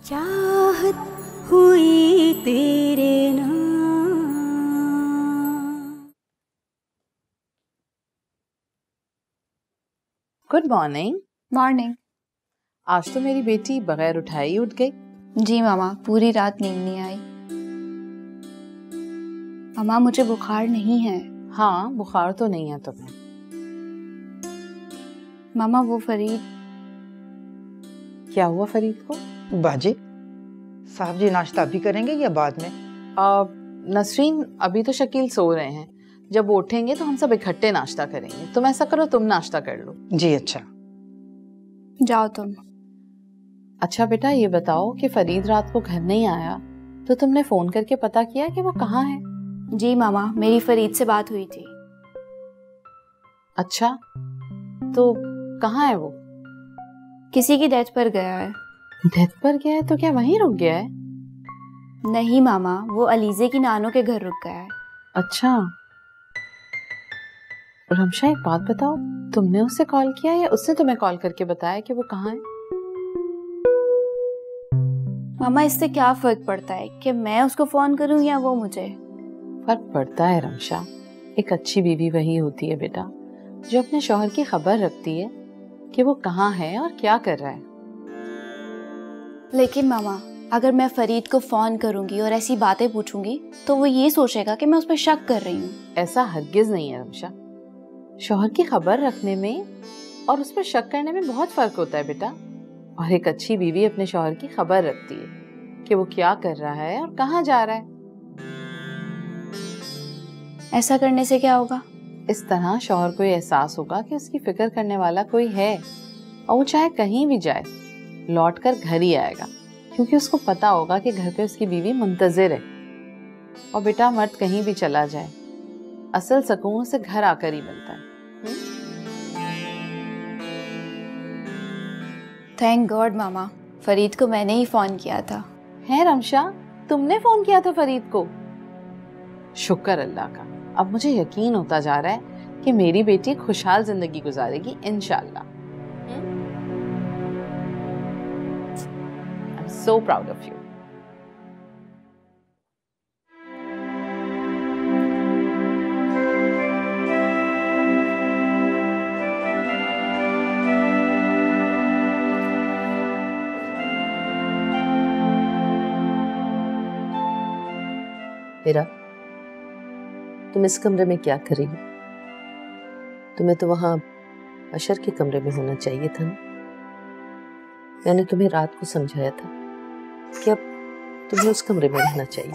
चाहत हुई तेरे नाम। Good morning. मॉर्निंग। आज तो मेरी बेटी बगैर उठाए ही उठ गई। जी मामा, पूरी रात नींद नहीं आई। मामा मुझे बुखार नहीं है। हाँ, बुखार तो नहीं है तुम्हें। मामा वो फरीद। क्या हुआ फरीद को? बाजी, साहब जी नाश्ता अभी करेंगे या बाद में? नसरीन, अभी तो शकील सो रहे हैं, जब वो उठेंगे तो हम सब इकट्ठे नाश्ता करेंगे। तुम ऐसा करो, तुम नाश्ता कर लो। जी अच्छा। जाओ तुम। अच्छा बेटा, ये बताओ कि फरीद रात को घर नहीं आया तो तुमने फोन करके पता किया कि वो कहाँ है? जी मामा, मेरी फरीद से बात हुई थी। अच्छा, तो कहाँ है वो? किसी की डेथ पर गया है। डेथ पर गया है तो क्या वहीं रुक गया है? नहीं मामा, वो अलीजे की नानों के घर रुक गया है। अच्छा, रमशा एक बात बताओ, तुमने उससे कॉल किया या उसने तुम्हें कॉल करके बताया कि वो कहाँ है? मामा इससे क्या फर्क पड़ता है कि मैं उसको फोन करूं या वो मुझे? फर्क पड़ता है रमशा। एक अच्छी बीवी वही होती है बेटा जो अपने शौहर की खबर रखती है कि वो कहाँ है और क्या कर रहा है। लेकिन मामा, अगर मैं फरीद को फोन करूंगी और ऐसी बातें पूछूंगी तो वो ये सोचेगा कि मैं उस पर शक कर रही हूँ। ऐसा हरगिज नहीं है रमशा। शौहर की खबर रखने में और उस पर शक करने में बहुत फर्क होता है बेटा। और एक अच्छी बीवी अपने शौहर की खबर रखती है कि वो क्या कर रहा है और कहाँ जा रहा है। ऐसा करने से क्या होगा? इस तरह शौहर को ये एहसास होगा कि उसकी फिक्र करने वाला कोई है, और वो चाहे कहीं भी जाए लौट कर घर ही आएगा, क्योंकि उसको पता होगा कि घर पे उसकी बीवी मुंतजिर है। और बेटा, मर्द कहीं भी चला जाए, असल सुकून उसे घर आकर ही मिलता है। थैंक गॉड मामा, फरीद को मैंने ही फोन किया था। है रमशा, तुमने फोन किया था फरीद को? शुक्र अल्लाह का। अब मुझे यकीन होता जा रहा है कि मेरी बेटी खुशहाल जिंदगी गुजारेगी इंशाल्लाह। I am so proud of you. Heera, तुम इस कमरे में क्या कर रही हो? तुम्हें तो वहां अशर के कमरे में होना चाहिए था ना। मैंने तुम्हें रात को समझाया था कि अब तुम्हें उस कमरे में रहना चाहिए।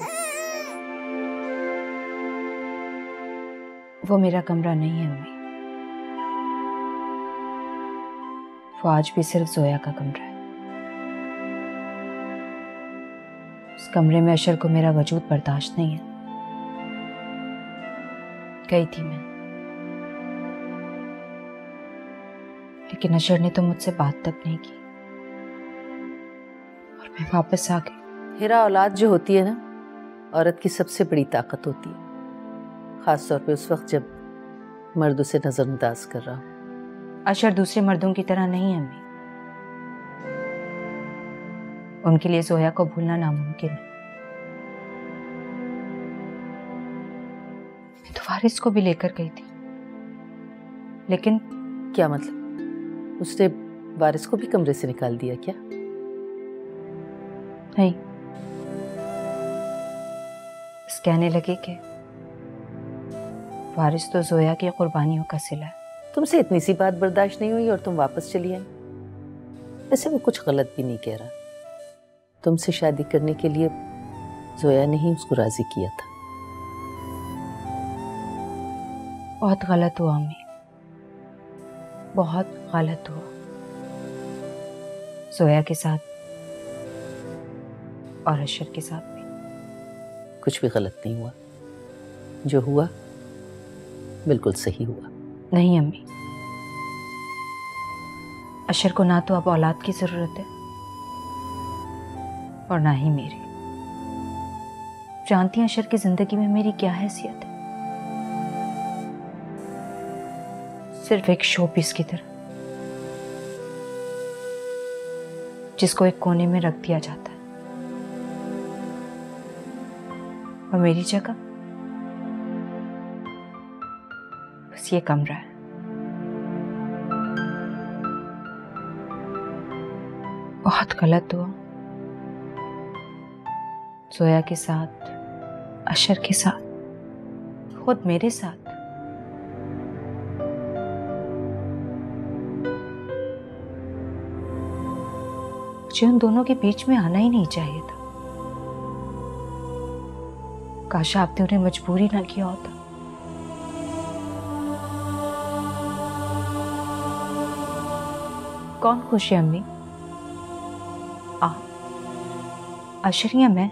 वो मेरा कमरा नहीं है अम्मी, वो आज भी सिर्फ जोया का कमरा है। उस कमरे में अशर को मेरा वजूद बर्दाश्त नहीं है। गई थी मैं, लेकिन अशर ने तो मुझसे बात तक नहीं की और मैं वापस आ गई। हीरा, औलाद जो होती है ना, औरत की सबसे बड़ी ताकत होती है, खास तौर पे उस वक्त जब मर्द उसे नजरअंदाज कर रहा हो। अशर दूसरे मर्दों की तरह नहीं है अम्मी, उनके लिए जोया को भूलना नामुमकिन है। मैं तो वारिस को भी लेकर गई थी, लेकिन क्या मतलब? उसने वारिस को भी कमरे से निकाल दिया क्या? नहीं, बस कहने लगे कि वारिस तो जोया की कुर्बानियों का सिला है। तुमसे इतनी सी बात बर्दाश्त नहीं हुई और तुम वापस चली आई। वैसे वो कुछ गलत भी नहीं कह रहा। तुमसे शादी करने के लिए जोया ने ही उसको राजी किया था। बहुत गलत हुआ अम्मी, बहुत गलत हुआ। जोया के साथ और अशर के साथ भी। कुछ भी गलत नहीं हुआ, जो हुआ बिल्कुल सही हुआ। नहीं अम्मी, अशर को ना तो अब औलाद की जरूरत है और ना ही मेरी। जानती हैं अशर की जिंदगी में मेरी क्या हैसियत है? सिर्फ एक शो पीस की तरह, जिसको एक कोने में रख दिया जाता है। और मेरी जगह बस ये कमरा है। बहुत गलत हुआ जोया के साथ, अशर के साथ, खुद मेरे साथ। मुझे उन दोनों के बीच में आना ही नहीं चाहिए था। काश आपने उन्हें मजबूरी ना किया होता। कौन खुश है अम्मी? आप, अशर या मैं?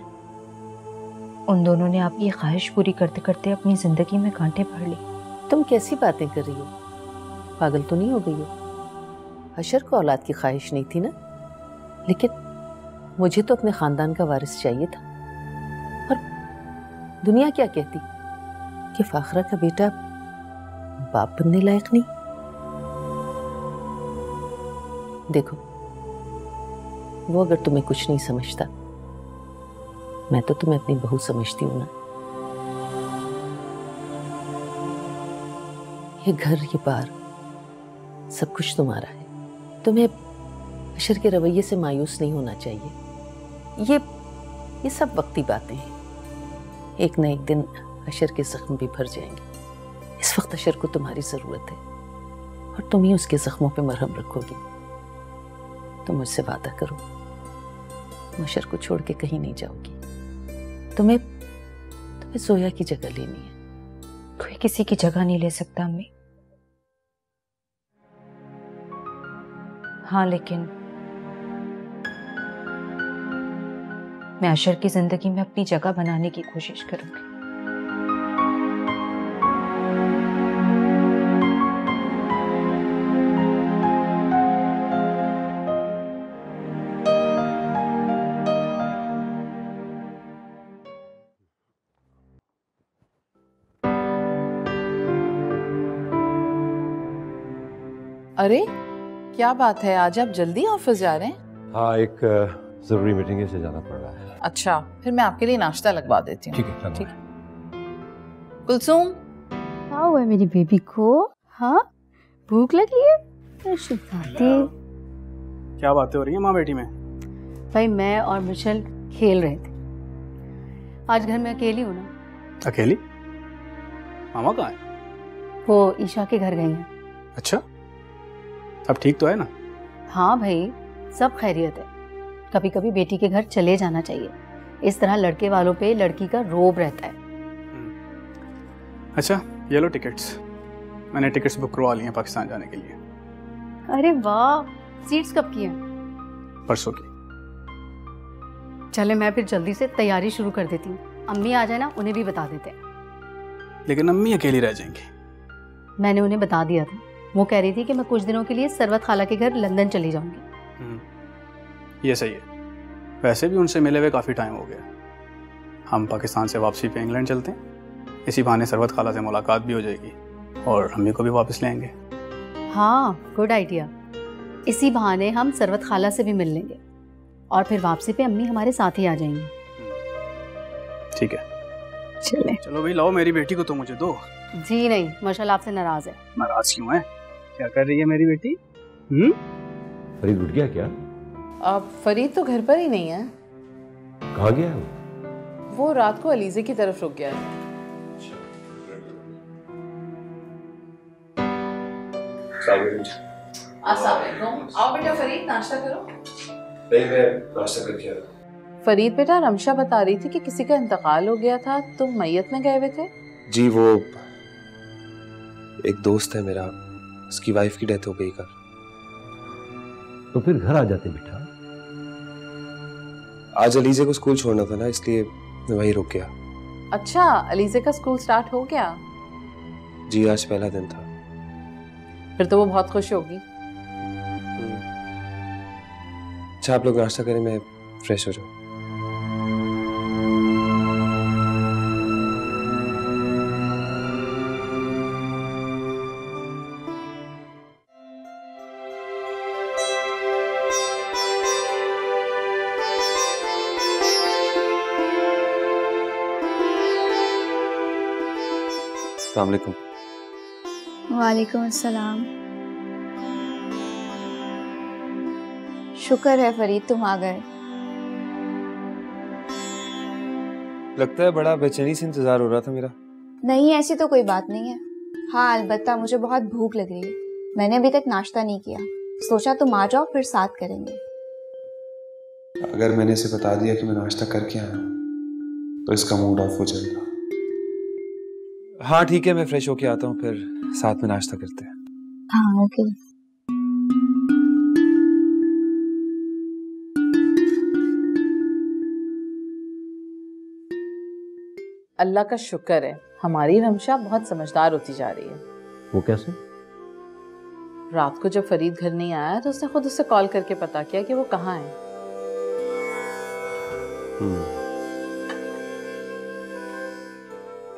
उन दोनों ने आपकी ख्वाहिश पूरी करते करते अपनी जिंदगी में कांटे भर ली। तुम कैसी बातें कर रही हो? पागल तो नहीं हो गई हो? अशर को औलाद की ख्वाहिश नहीं थी ना, लेकिन मुझे तो अपने खानदान का वारिस चाहिए था। और दुनिया क्या कहती कि फाखरा का बेटा बाप बनने लायक नहीं। देखो, वो अगर तुम्हें कुछ नहीं समझता, मैं तो तुम्हें अपनी बहू समझती हूं ना। ये घर, ये बार, सब कुछ तुम्हारा है। तुम्हें अशर के रवैये से मायूस नहीं होना चाहिए। ये सब वक्ती बातें हैं। एक न एक दिन अशर के जख्म भी भर जाएंगे। इस वक्त अशर को तुम्हारी जरूरत है और तुम ही उसके जख्मों पे मरहम रखोगी। तुम मुझसे वादा करो, तुम अशर को छोड़ के कहीं नहीं जाओगी। तुम्हें जोया की जगह लेनी है। कोई किसी की जगह नहीं ले सकता अम्मी। हाँ, लेकिन मैं अशर की जिंदगी में अपनी जगह बनाने की कोशिश करूंगी। अरे क्या बात है, आज आप जल्दी ऑफिस जा रहे हैं? हाँ, एक जरूरी मीटिंग है, से जाना पड़ रहा है। अच्छा, फिर मैं आपके लिए नाश्ता लगवा देती हूँ। ठीक है, ठीक है। कुलसुम, क्या हुआ है मेरी बेबी को? हाँ, भूख लगी है? क्या बातें हो रही हैं माँ बेटी में? भाई, मैं और मिशेल खेल रहे थे। आज घर में अकेली हूँ ना। अकेली? मामा कहाँ है? वो ईशा के घर गई हैं। अच्छा, अब ठीक तो है ना? हाँ भाई, सब खैरियत है। कभी कभी बेटी के घर चले जाना चाहिए। इस तरह लड़के वालों पे लड़की का रोब रहता है। अच्छा, ये लो टिकट्स। मैंने टिकट्स बुक करवा ली हैं पाकिस्तान जाने के लिए। अरे वाह, सीट्स कब की हैं? परसों की। चले, मैं फिर जल्दी से तैयारी शुरू कर देती हूँ। अम्मी आ जाए ना, उन्हें भी बता देते हैं। लेकिन अम्मी अकेली रह जाएंगी। मैंने उन्हें बता दिया था। वो कह रही थी कि मैं कुछ दिनों के लिए सरवत खाला के घर लंदन चली जाऊंगी। ये सही है। वैसे भी उनसे मिले हुए काफ़ी टाइम हो गया। हम पाकिस्तान से वापसी पे इंग्लैंड चलते हैं। इसी बहाने सरवत खाला से मुलाकात भी हो जाएगी और अम्मी को भी वापस ले आएंगे। हाँ, गुड आइडिया। इसी बहाने हम सरवत खाला से भी मिल लेंगे और फिर वापसी पे अम्मी हमारे साथ ही आ जाएंगी। ठीक है, चले। चलो भाई, लाओ मेरी बेटी को तो मुझे दो। जी नहीं, माशाल्लाह आपसे नाराज है। नाराज क्यों है? क्या कर रही है मेरी बेटी? फरीद उठ गया क्या? अब फरीद तो घर पर ही नहीं है। कहाँ गया है वो रात को अलीजे की तरफ रुक गया है। आओ बेटा फरीद, नाश्ता करो। नहीं, मैं नाश्ता करके आ रहा हूं। फरीद बेटा, रमशा बता रही थी कि किसी का इंतकाल हो गया था, तुम मैयत में गए हुए थे। जी, वो एक दोस्त है मेरा, उसकी वाइफ की डेथ हो गई कल। तो फिर घर आ जाते बेटा। आज अलीजे को स्कूल छोड़ना था ना, इसलिए मैं वहीं रुक गया। अच्छा, अलीजे का स्कूल स्टार्ट हो गया? जी, आज पहला दिन था। फिर तो वो बहुत खुश होगी। अच्छा, आप लोग नाश्ता करें, मैं फ्रेश हो जाऊं। अस्सलाम वालेकुम। वालेकुम अस्सलाम। शुक्र है फरीद तुम आ गए। लगता है बड़ा बेचैनी से इंतजार हो रहा था मेरा। नहीं ऐसी तो कोई बात नहीं है। हाँ अलबत्ता मुझे बहुत भूख लग रही है। मैंने अभी तक नाश्ता नहीं किया, सोचा तुम आ जाओ फिर साथ करेंगे। अगर मैंने इसे बता दिया कि मैं नाश्ता करके आया तो इसका मूड ऑफ हो जाएगा। हाँ ठीक है, मैं फ्रेश होके आता हूँ, फिर साथ में नाश्ता करते हैं। हाँ ओके। अल्लाह का शुक्र है हमारी रमशा बहुत समझदार होती जा रही है। वो कैसे? रात को जब फरीद घर नहीं आया तो उसने खुद उससे कॉल करके पता किया कि वो कहाँ है।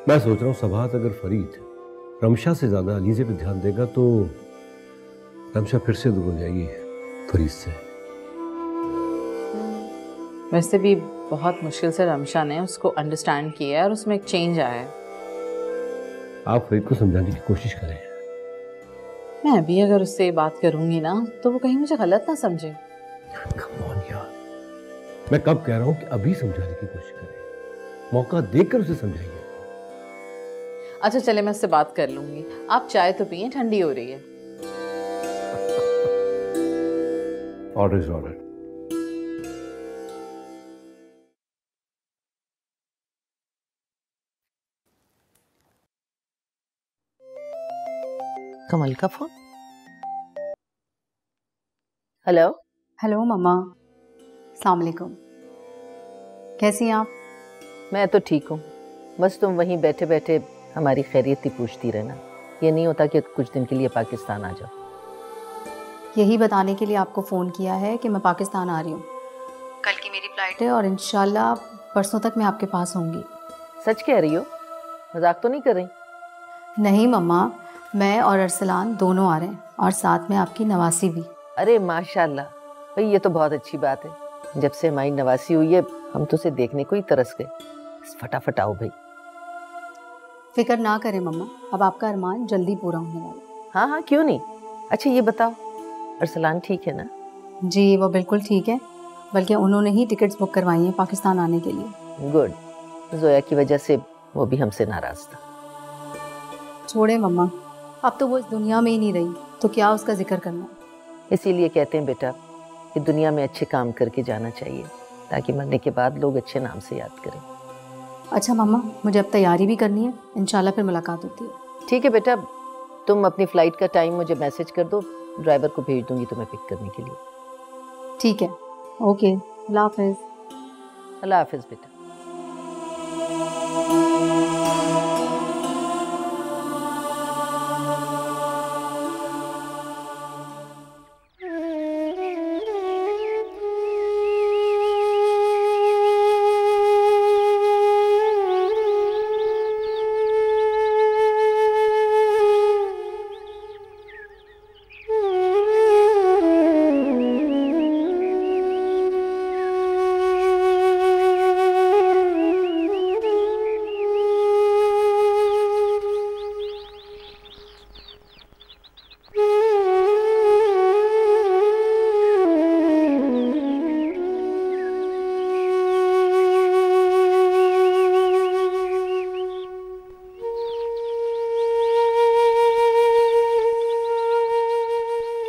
मैं सोच रहा हूँ सबात अगर फरीद रमशा से ज्यादा अलीजे पे ध्यान देगा तो रमशा फिर से दूर हो जाएगी फरीद से। वैसे भी बहुत मुश्किल से रमशा ने उसको अंडरस्टैंड किया है और उसमें एक चेंज आया है। आप फरीद को समझाने की कोशिश करें। मैं भी अगर उससे बात करूंगी ना तो वो कहीं मुझे गलत ना समझे। Come on यार, मैं कब कह रहा हूँ कि अभी समझाने की कोशिश करें, मौका देखकर उसे समझाइए। अच्छा चले मैं उससे बात कर लूंगी, आप चाय तो पिए, ठंडी हो रही है। Order is order. कमल का फोन। हेलो। हेलो मम्मा, अस्सलाम वालेकुम। कैसी हैं आप? मैं तो ठीक हूँ, बस तुम वहीं बैठे बैठे हमारी खैरियत ही पूछती रहना। ये नहीं होता कि कुछ दिन के लिए पाकिस्तान आ जाओ। यही बताने के लिए आपको फ़ोन किया है कि मैं पाकिस्तान आ रही हूँ। कल की मेरी फ्लाइट है और इंशाल्लाह परसों तक मैं आपके पास होंगी। सच कह रही हो? मजाक तो नहीं कर रही? नहीं मम्मा, मैं और अरसलान दोनों आ रहे हैं और साथ में आपकी नवासी भी। अरे माशाल्लाह भाई, ये तो बहुत अच्छी बात है। जब से हमारी नवासी हुई है हम तो उसे देखने को ही तरस गए। फटाफट आओ भाई। फिक्र ना करें मम्मा, अब आपका अरमान जल्दी पूरा होने वाला है। हाँ हाँ क्यों नहीं। अच्छा ये बताओ, अरसलान ठीक है ना? जी वो बिल्कुल ठीक है, बल्कि उन्होंने ही टिकट्स बुक करवाई हैं पाकिस्तान आने के लिए। गुड। जोया की वजह से वो भी हमसे नाराज था। छोड़े मम्मा, अब तो वो इस दुनिया में ही नहीं रही तो क्या उसका जिक्र करना। इसीलिए कहते हैं बेटा कि दुनिया में अच्छे काम करके जाना चाहिए ताकि मरने के बाद लोग अच्छे नाम से याद करें। अच्छा मम्मा, मुझे अब तैयारी भी करनी है, इंशाल्लाह फिर मुलाकात होती है। ठीक है बेटा, तुम अपनी फ्लाइट का टाइम मुझे मैसेज कर दो, ड्राइवर को भेज दूंगी तुम्हें पिक करने के लिए। ठीक है, ओके, अल्लाह हाफिज़। अल्लाह हाफिज़ बेटा।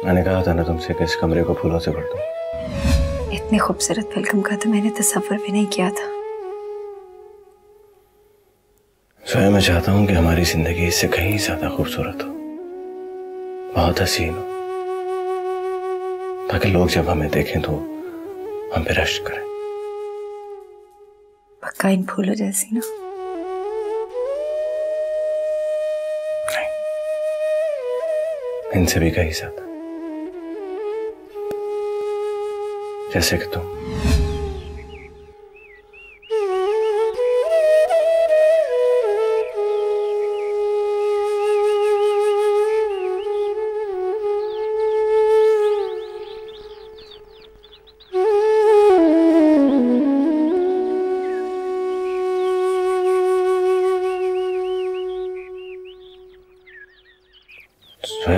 मैंने कहा था ना तुमसे कि इस कमरे को फूलों से भर दो। इतनी खूबसूरत वेलकम का तो मैंने तसव्वुर भी नहीं किया था। स्वयं मैं चाहता हूं कि हमारी जिंदगी इससे कहीं ज्यादा खूबसूरत हो, बहुत हसीन हो, ताकि लोग जब हमें देखें तो हम पे रश्क करें। पक्का इन फूलों जैसी ना? इनसे भी कहीं ज्यादा, जैसे कि तुम।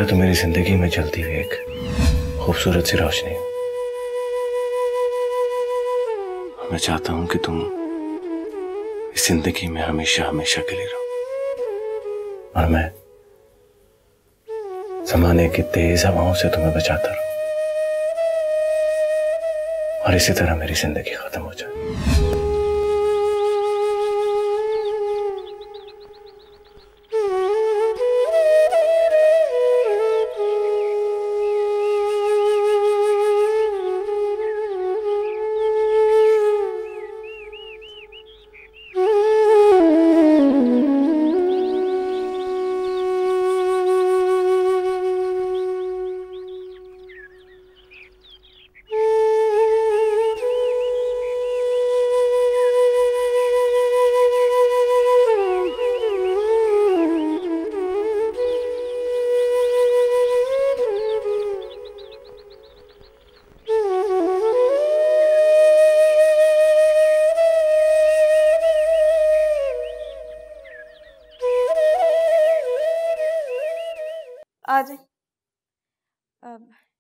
तो मेरी जिंदगी में जलती हुई एक खूबसूरत सी रोशनी हो। मैं चाहता हूं कि तुम इस जिंदगी में हमेशा हमेशा के लिए रहो और मैं जमाने की तेज हवाओं से तुम्हें बचाता रहूं और इसी तरह मेरी जिंदगी खत्म हो जाए। आ जाए,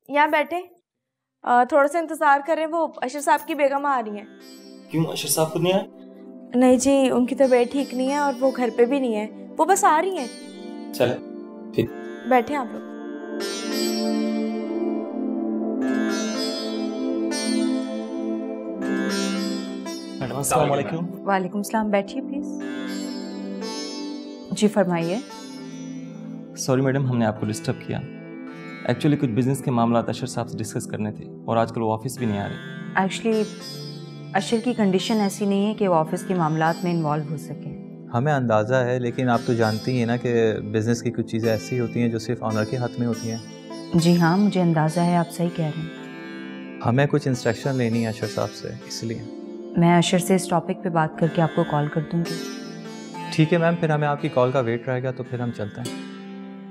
यहाँ बैठे, थोड़ा सा इंतजार करें। वो अशर साहब की बेगम आ रही हैं। क्यों, अशर साहब खुद नहीं आए? नहीं जी, उनकी तबीयत ठीक नहीं है और वो घर पे भी नहीं है, वो बस आ रही हैं। चले, ठीक। बैठे आप लोग। मैडम अस्सलाम वालेकुम। वालेकुम सलाम, बैठिए प्लीज। जी फरमाइए। सॉरी मैडम, हमने आपको डिस्टर्ब किया। एक्चुअली कुछ बिजनेस के मामला अशर साहब से डिस्कस करने थे और आजकल वो ऑफिस भी नहीं आ रहे। एक्चुअली अशर की कंडीशन ऐसी नहीं है कि वो ऑफिस के मामलात में इन्वॉल्व हो सके। हमें अंदाज़ा है, लेकिन आप तो जानती ही हैं ना कि बिज़नेस की कुछ चीज़ें ऐसी होती हैं जो सिर्फ ऑनर के हाथ में होती हैं। जी हाँ, मुझे अंदाज़ा है, आप सही कह रहे हैं। हमें कुछ इंस्ट्रक्शन लेनी है अशर साहब से, इसलिए। मैं अशर से इस टॉपिक पे बात करके आपको कॉल कर दूँगी। ठीक है मैम, फिर हमें आपकी कॉल का वेट रहेगा, तो फिर हम चलते हैं।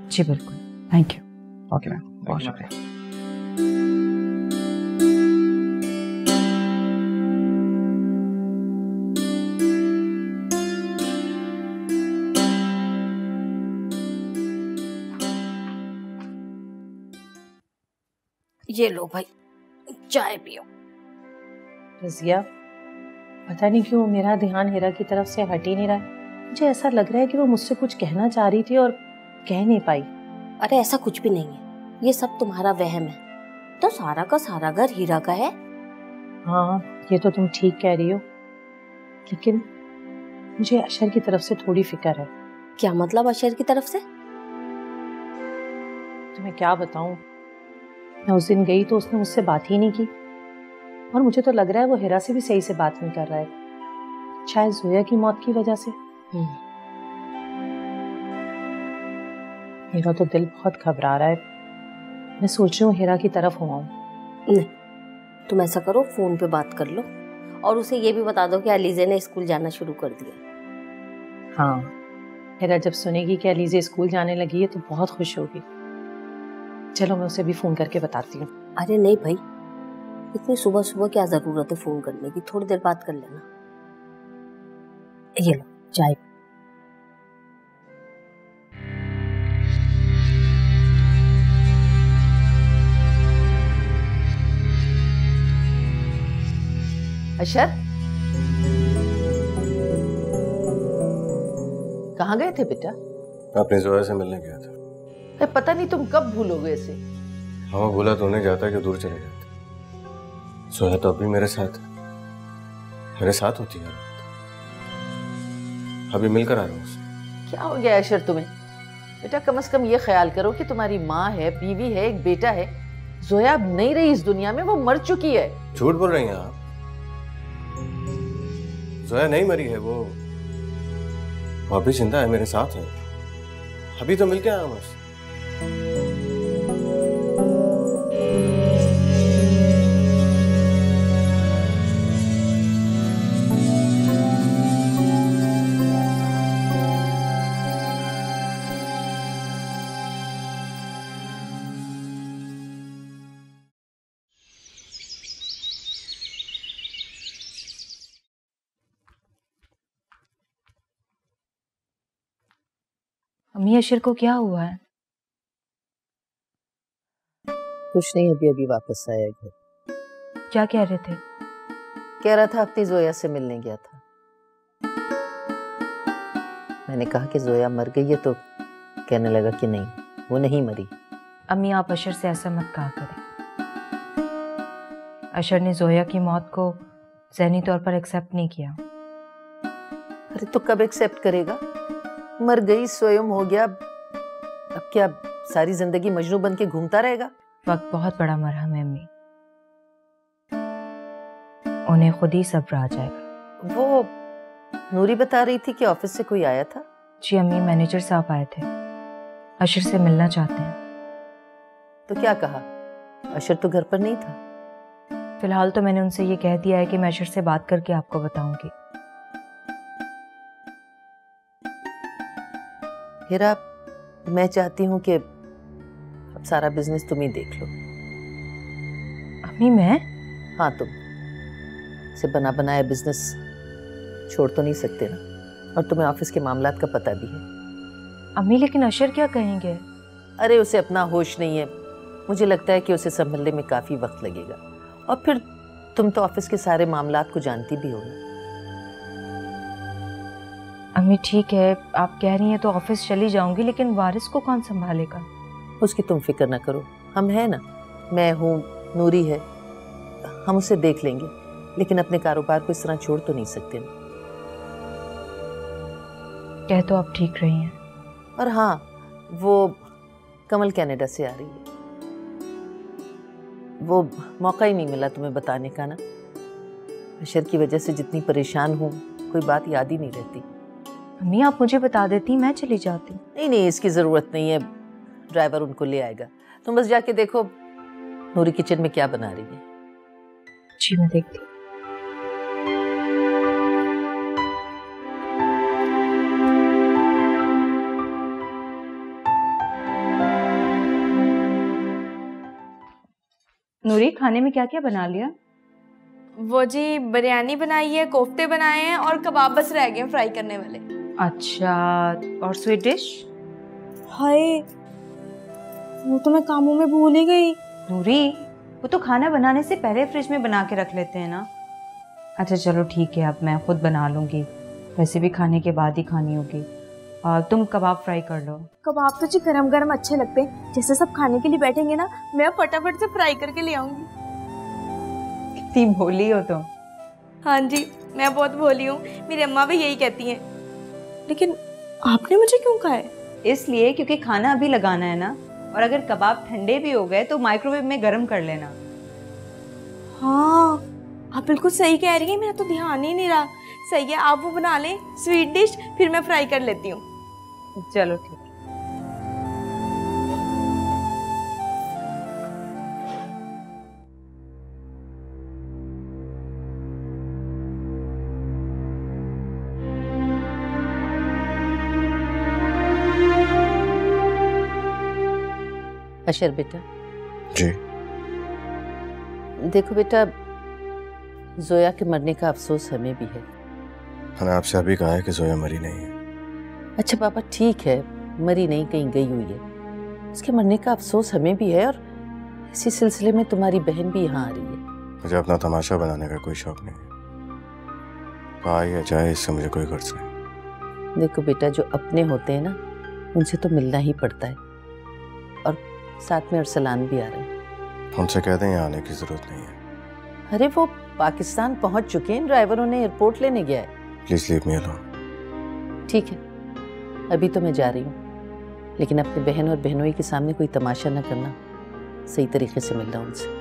जी बिल्कुल, थैंक यू। ओके मैम, बहुत शुक्रिया। ये लो भाई, चाय पियो। रज़िया, पता नहीं क्यों मेरा ध्यान हीरा की तरफ से हट ही नहीं रहा है। मुझे ऐसा लग रहा है कि वो मुझसे कुछ कहना चाह रही थी और कह नहीं पाई। अरे ऐसा कुछ भी नहीं है, ये सब तुम्हारा वहम है। तो सारा का सारा घर हीरा का है। हाँ, ये तो तुम ठीक कह रही हो, लेकिन मुझे अशर की तरफ से थोड़ी फिक्र है। क्या मतलब अशर की तरफ से? तुम्हें क्या बताऊं, मैं उस दिन गई तो उसने मुझसे बात ही नहीं की और मुझे तो लग रहा है वो हीरा से भी सही से बात नहीं कर रहा है, शायद जोया की मौत की वजह से। मेरा तो दिल बहुत घबरा रहा है। मैं सोच रही हूँ हीरा की तरफ हो आऊं। नहीं, तुम ऐसा करो, फोन पे बात कर लो और उसे ये भी बता दो कि अलीजे ने स्कूल जाना शुरू कर दिया। हाँ, हीरा जब सुनेगी कि अलीजे स्कूल जाने लगी है तो बहुत खुश होगी। चलो मैं उसे भी फोन करके बताती हूँ। अरे नहीं भाई, इतनी सुबह सुबह क्या जरूरत है फोन करने की, थोड़ी देर बात कर लेना। ये लो चाय। अशर, कहाँ गए थे बेटा? अपनी जोया से मिलने गया था। पता नहीं तुम कब भूलोगे इसे। हाँ, भूला तो नहीं जाता कि दूर चले जाते। जोया तो अभी मेरे साथ है, मेरे साथ होती है। अभी मिलकर आ रहा हूँ उससे। क्या हो गया अशर तुम्हें? बेटा कम से कम ये ख्याल करो कि तुम्हारी माँ है, बीवी है, एक बेटा है। जोया अब नहीं रही इस दुनिया में, वो मर चुकी है। झूठ बोल रही हैं आप। जोया नहीं मरी है, वो अभी जिंदा है, मेरे साथ है। अभी तो मिलके आया बस। अम्मी, अशर को क्या हुआ है? कुछ नहीं, अभी अभी वापस आया घर। क्या कह रहे थे? कह रहा था अपनी जोया से मिलने गया था। मैंने कहा कि जोया मर गई है, तो कहने लगा कि नहीं, वो नहीं मरी। अम्मी आप अशर से ऐसा मत कहा करें। अशर ने जोया की मौत को ज़हनी तौर पर एक्सेप्ट नहीं किया। अरे तो कब एक्सेप्ट करेगा? मर गई, स्वयं हो गया, अब क्या सारी जिंदगी मजनू बन के घूमता रहेगा? वक्त बहुत बड़ा मरहम है अम्मी, उन्हें खुद ही सब्र आ जाएगा। वो नूरी बता रही थी कि ऑफिस से कोई आया था। जी अम्मी, मैनेजर साहब आए थे, अशर से मिलना चाहते हैं। तो क्या कहा? अशर तो घर पर नहीं था। फिलहाल तो मैंने उनसे ये कह दिया है कि मैं अशर से बात करके आपको बताऊंगी। हिरा, मैं चाहती हूँ कि अब सारा बिजनेस तुम ही देख लो। अम्मी मैं? हाँ तुम। से बना बनाया बिजनेस छोड़ तो नहीं सकते ना, और तुम्हें ऑफिस के मामलात का पता भी है। अम्मी लेकिन अशर क्या कहेंगे? अरे उसे अपना होश नहीं है, मुझे लगता है कि उसे संभलने में काफी वक्त लगेगा। और फिर तुम तो ऑफिस के सारे मामलात को जानती भी हो ना। अम्मी ठीक है, आप कह रही हैं तो ऑफिस चली जाऊंगी, लेकिन वारिस को कौन संभालेगा? उसकी तुम फिक्र ना करो, हम हैं ना, मैं हूँ, नूरी है, हम उसे देख लेंगे। लेकिन अपने कारोबार को इस तरह छोड़ तो नहीं सकते ना। कह तो आप ठीक रही हैं। और हाँ, वो कमल कनाडा से आ रही है। वो मौका ही नहीं मिला तुम्हें बताने का ना। अशर की वजह से जितनी परेशान हूँ, कोई बात याद ही नहीं रहती। अम्मी आप मुझे बता देती, मैं चली जाती। नहीं नहीं, इसकी जरूरत नहीं है, ड्राइवर उनको ले आएगा। तुम बस जाके देखो नूरी किचन में क्या बना रही है। जी मैं देखती। नूरी, खाने में क्या क्या बना लिया? वो जी बिरयानी बनाई है, कोफ्ते बनाए हैं और कबाब बस रह गए हैं फ्राई करने वाले। अच्छा, और स्वीट डिश? हाय, वो तो मैं कामों में भूल ही गई। नूरी, वो तो खाना बनाने से पहले फ्रिज में बना के रख लेते हैं ना। अच्छा चलो ठीक है, अब मैं खुद बना लूँगी, वैसे भी खाने के बाद ही खानी होगी। और तुम कबाब फ्राई कर लो। कबाब तो जी गरम गरम अच्छे लगते हैं, जैसे सब खाने के लिए बैठेंगे ना, मैं फटाफट से फ्राई करके ले आऊंगी। कितनी भोली हो तुम। हाँ जी, मैं बहुत भोली हूँ, मेरी अम्मा भी यही कहती हैं। लेकिन आपने मुझे क्यों कहा है? इसलिए क्योंकि खाना अभी लगाना है ना, और अगर कबाब ठंडे भी हो गए तो माइक्रोवेव में गर्म कर लेना। हाँ आप बिल्कुल सही कह रही हैं, मेरा तो ध्यान ही नहीं रहा। सही है, आप वो बना लें स्वीट डिश, फिर मैं फ्राई कर लेती हूँ। चलो ठीक है। अशर बेटा। जी। देखो बेटा, जोया के मरने का अफसोस हमें भी है। मैंने आपसे अभी कहा है कि जोया मरी नहीं है। अच्छा पापा ठीक है, मरी नहीं, कहीं गई हुई है। उसके मरने का अफसोस हमें भी है, और इसी सिलसिले में तुम्हारी बहन भी यहाँ आ रही है। मुझे अपना तमाशा बनाने का कोई शौक नहीं है, आए या जाए इससे मुझे कोई गर्ज नहीं। देखो बेटा, जो अपने होते हैं ना, उनसे तो मिलना ही पड़ता है, और साथ में अरसलान भी आ रहे हैं। उनसे कह दें आने की जरूरत नहीं है। अरे वो पाकिस्तान पहुंच चुके हैं, ड्राइवर उन्हें एयरपोर्ट लेने गया है। Please leave me alone. ठीक है, अभी तो मैं जा रही हूँ, लेकिन अपने बहन और बहनोई के सामने कोई तमाशा न करना, सही तरीके से मिलना उनसे।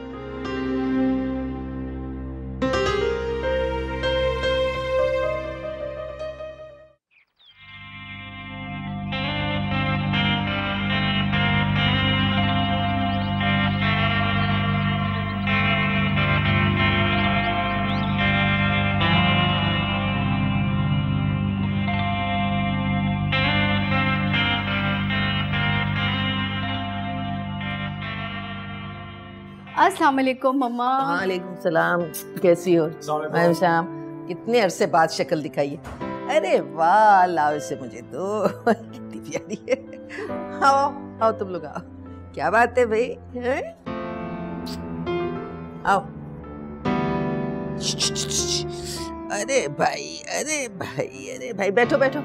अस्सलाम वालेकुम मम्मा। वालेकुम सलाम, कैसी हो? मैं शाम, कितने अरसे बाद शक्ल दिखाई है। अरे वाह, लाओ इसे मुझे दो, कितनी प्यारी है। आओ आओ तुम लोग आओ। क्या बात है भाई, आओ। अरे भाई, अरे भाई, अरे भाई, बैठो बैठो।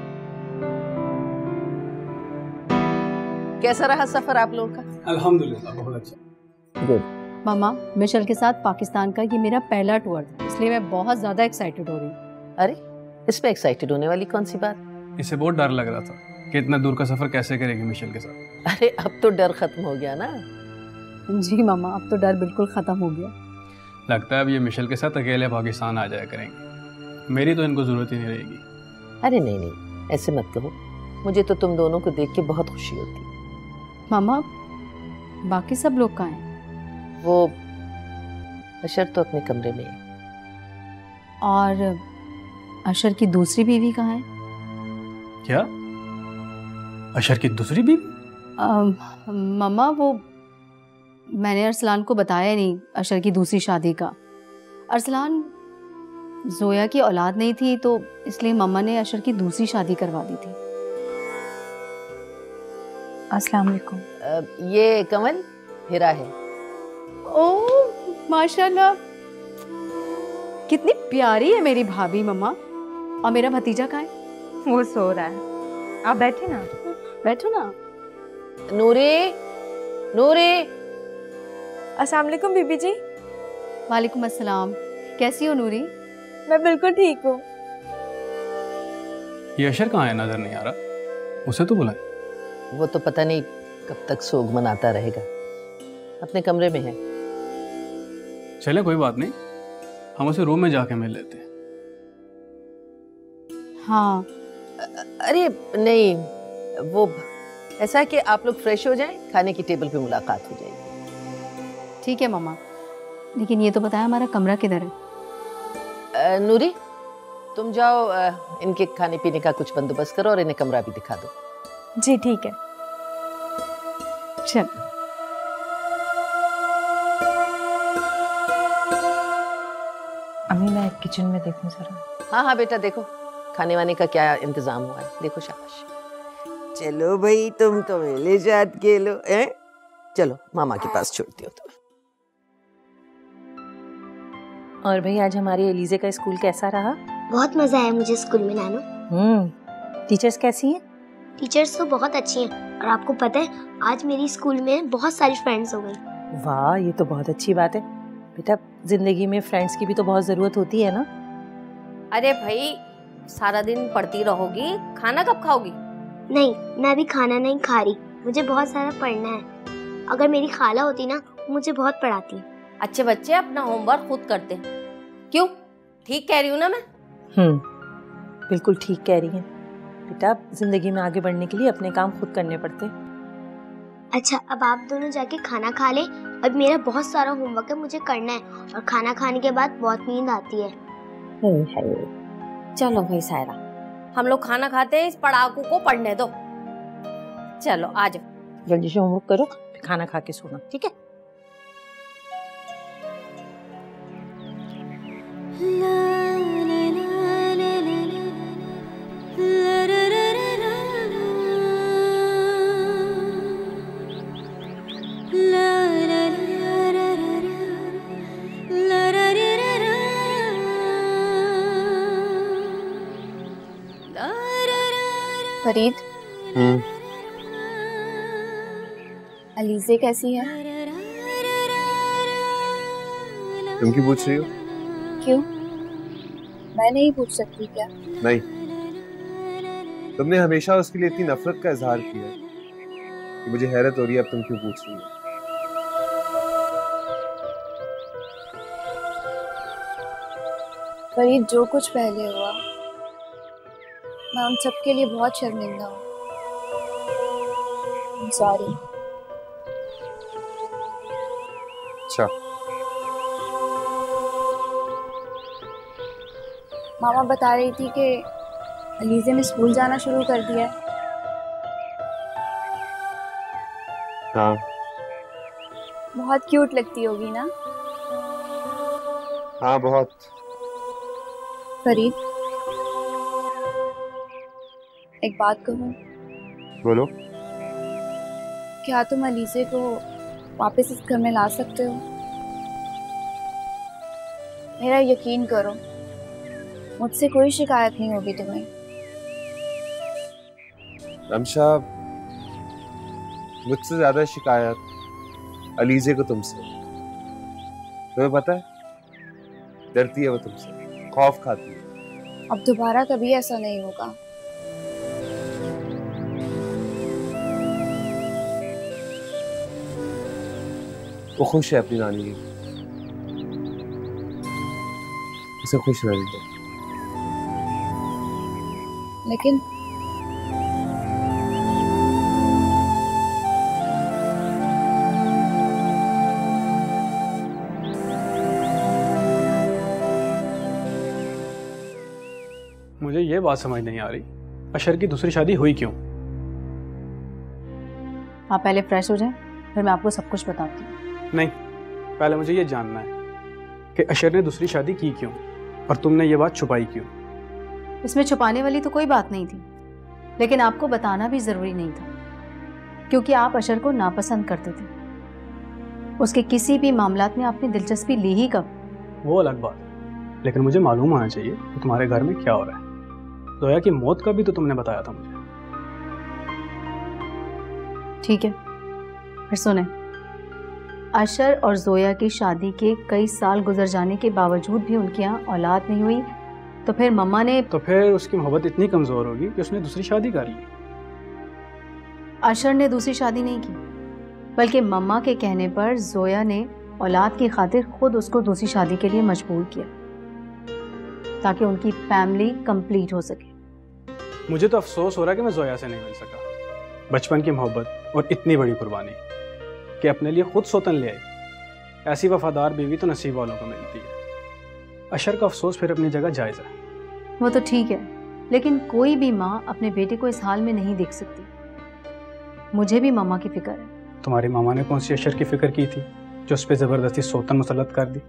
कैसा रहा सफर आप लोगों का? अल्हम्दुलिल्लाह बहुत अच्छा। गुड। मामा, मिशेल के साथ पाकिस्तान का ये मेरा पहला टूर था, इसलिए मैं बहुत ज्यादा एक्साइटेड हो रही हूँ। अरे इसमें एक्साइटेड होने वाली कौन सी बात? इसे बहुत डर लग रहा था कि इतना दूर का सफर कैसे करेगी मिशेल के साथ। अरे अब तो डर खत्म हो गया ना। जी मामा, अब तो डर बिल्कुल खत्म हो गया। लगता है अब ये मिशेल के साथ अकेले पाकिस्तान आ जाया करेंगे, मेरी तो इनको जरूरत ही नहीं रहेगी। अरे नहीं नहीं, ऐसे मत कहो, मुझे तो तुम दोनों को देख के बहुत खुशी होती। मामा, बाकी सब लोग कहाँ हैं? वो अशर तो अपने कमरे में है। और अशर की दूसरी बीवी कहाँ है? क्या? अशर की दूसरी बीवी? मामा, वो मैंने अरसलान को बताया नहीं अशर की दूसरी शादी का। अरसलान जोया की औलाद नहीं थी, तो इसलिए मम्मा ने अशर की दूसरी शादी करवा दी थी। अस्सलाम वालेकुम। ये कमल हिरा है। ओह माशाल्लाह, कितनी प्यारी है मेरी भाभी मम्मा। और मेरा भतीजा कहाँ है? वो सो रहा है, आप बैठे ना। बैठो ना। नूरी, नूरी। अस्सलाम वालेकुम बीबी जी। वालेकुम अस्सलाम। कैसी हो नूरी? मैं बिल्कुल ठीक हूँ। ये अशर कहाँ है? नजर नहीं आ रहा, उसे तो बुलाए। वो तो पता नहीं कब तक सोग मनाता रहेगा, अपने कमरे में है। चले कोई बात नहीं, हम उसे रूम में जाके मिल लेते हैं। हाँ। अरे नहीं, वो ऐसा है कि आप लोग फ्रेश हो जाएं, खाने की टेबल पे मुलाकात हो जाएगी। ठीक है मम्मा, लेकिन ये तो बताया हमारा कमरा किधर है? नूरी, तुम जाओ, इनके खाने पीने का कुछ बंदोबस्त करो और इन्हें कमरा भी दिखा दो। जी ठीक है। चल। अम्मी मैं किचन में देखूं जरा। हाँ हाँ बेटा, देखो खाने वाने का क्या इंतजाम हुआ है, देखो। शाबाश। चलो भाई, तुम तो मेरे साथ खेलो हैं। चलो मामा के पास छोड़ती हो तुम्हें। और भाई आज हमारी एलिजे का स्कूल कैसा रहा? बहुत मजा आया मुझे स्कूल में नानू। टीचर्स कैसी हैं? टीचर्स तो बहुत अच्छी हैं, और आपको पता है आज मेरी स्कूल में बहुत सारी फ्रेंड्स हो गई। वाह, ये तो बहुत अच्छी बात है बेटा। जिंदगी में फ्रेंड्स की भी तो बहुत जरूरत होती है ना। अरे भाई, सारा दिन पढ़ती रहोगी, खाना कब खाओगी? नहीं, मैं अभी खाना नहीं खा रही, मुझे बहुत सारा पढ़ना है। अगर मेरी खाला होती ना, मुझे बहुत पढ़ाती। अच्छे बच्चे अपना होमवर्क खुद करते हैं। क्यों? ठीक कह रही हूँ ना मैं? बिल्कुल ठीक कह रही हैं बेटा। जिंदगी में आगे बढ़ने के लिए अपने काम खुद करने पड़ते। अच्छा, अब आप दोनों जाके खाना खा लें। अब मेरा बहुत सारा होमवर्क है, मुझे करना है, और खाना खाने के बाद बहुत नींद आती है। चलो भाई सायरा, हम लोग खाना खाते हैं, इस पढ़ाकू को पढ़ने दो। चलो आ जाओ। जल्दी से होमवर्क करो, खाना खा के सोना, ठीक है? फरीद, अलीज़े कैसी है? तुम क्यों पूछ रही हो? क्यों? मैं नहीं पूछ सकती क्या? नहीं, तुमने हमेशा उसके लिए इतनी नफरत का इजहार किया है कि मुझे हैरत हो रही है अब तुम क्यों पूछ रही हो। फरीद, जो कुछ पहले हुआ, मैं उन सब के लिए बहुत शर्मिंदा हूँ। सॉरी। अच्छा, मामा बता रही थी कि अलीज़े ने स्कूल जाना शुरू कर दिया है। हाँ। बहुत क्यूट लगती होगी ना? हाँ बहुत। फरीद, एक बात कहूँ? बोलो। क्या तुम अलीज़े को वापस इस घर में ला सकते हो? मेरा यकीन करो, मुझसे कोई शिकायत नहीं होगी तुम्हें। रमशा, मुझसे ज्यादा शिकायत अलीजे को तुमसे। तुम्हें पता है, डरती है वो तुमसे, खौफ खाती है। अब दोबारा कभी ऐसा नहीं होगा। वो खुश है अपनी नानी की, उसे खुश रहने दो। लेकिन मुझे ये बात समझ नहीं आ रही, अशर की दूसरी शादी हुई क्यों? आप पहले फ्रेश हो जाएं, फिर मैं आपको सब कुछ बताती हूँ। नहीं, पहले मुझे ये जानना है कि अशर ने दूसरी शादी की क्यों और तुमने ये बात छुपाई क्यों? इसमें छुपाने वाली तो कोई बात नहीं थी, लेकिन आपको बताना भी जरूरी नहीं था, क्योंकि आप अशर को नापसंद करते थे। उसके किसी भी मामलात में आपने दिलचस्पी ली ही कब? वो अलग बात, लेकिन मुझे मालूम होना चाहिए कि तुम्हारे घर में क्या हो रहा है। जोया की मौत का भी तो तुमने बताया था मुझे। ठीक है, फिर सुने। अशर और जोया की शादी के कई साल गुजर जाने के बावजूद भी उनके यहाँ औलाद नहीं हुई, तो फिर मम्मा ने उसकी मोहब्बत इतनी कमजोर होगी कि उसने दूसरी शादी कर ली। अशर ने दूसरी शादी नहीं की, बल्कि मम्मा के कहने पर जोया ने औलाद की खातिर खुद उसको दूसरी शादी के लिए मजबूर किया, ताकि उनकी फैमिली कंप्लीट हो सके। मुझे तो अफसोस हो रहा है कि मैं जोया से नहीं मिल सका। बचपन की मोहब्बत और इतनी बड़ी कुर्बानी कि अपने लिए खुद सौतन ले आई। ऐसी वफादार बीवी तो नसीब वालों को मिलती है। अशर का अफसोस फिर अपनी जगह जायज़ है। वो तो ठीक है, लेकिन कोई भी माँ अपने बेटे को इस हाल में नहीं देख सकती। मुझे भी मामा की फिक्र है। तुम्हारी मामा ने कौन सी अशर की फिक्र की थी जो उस पर जबरदस्ती सौतन मुसल्लत कर दी?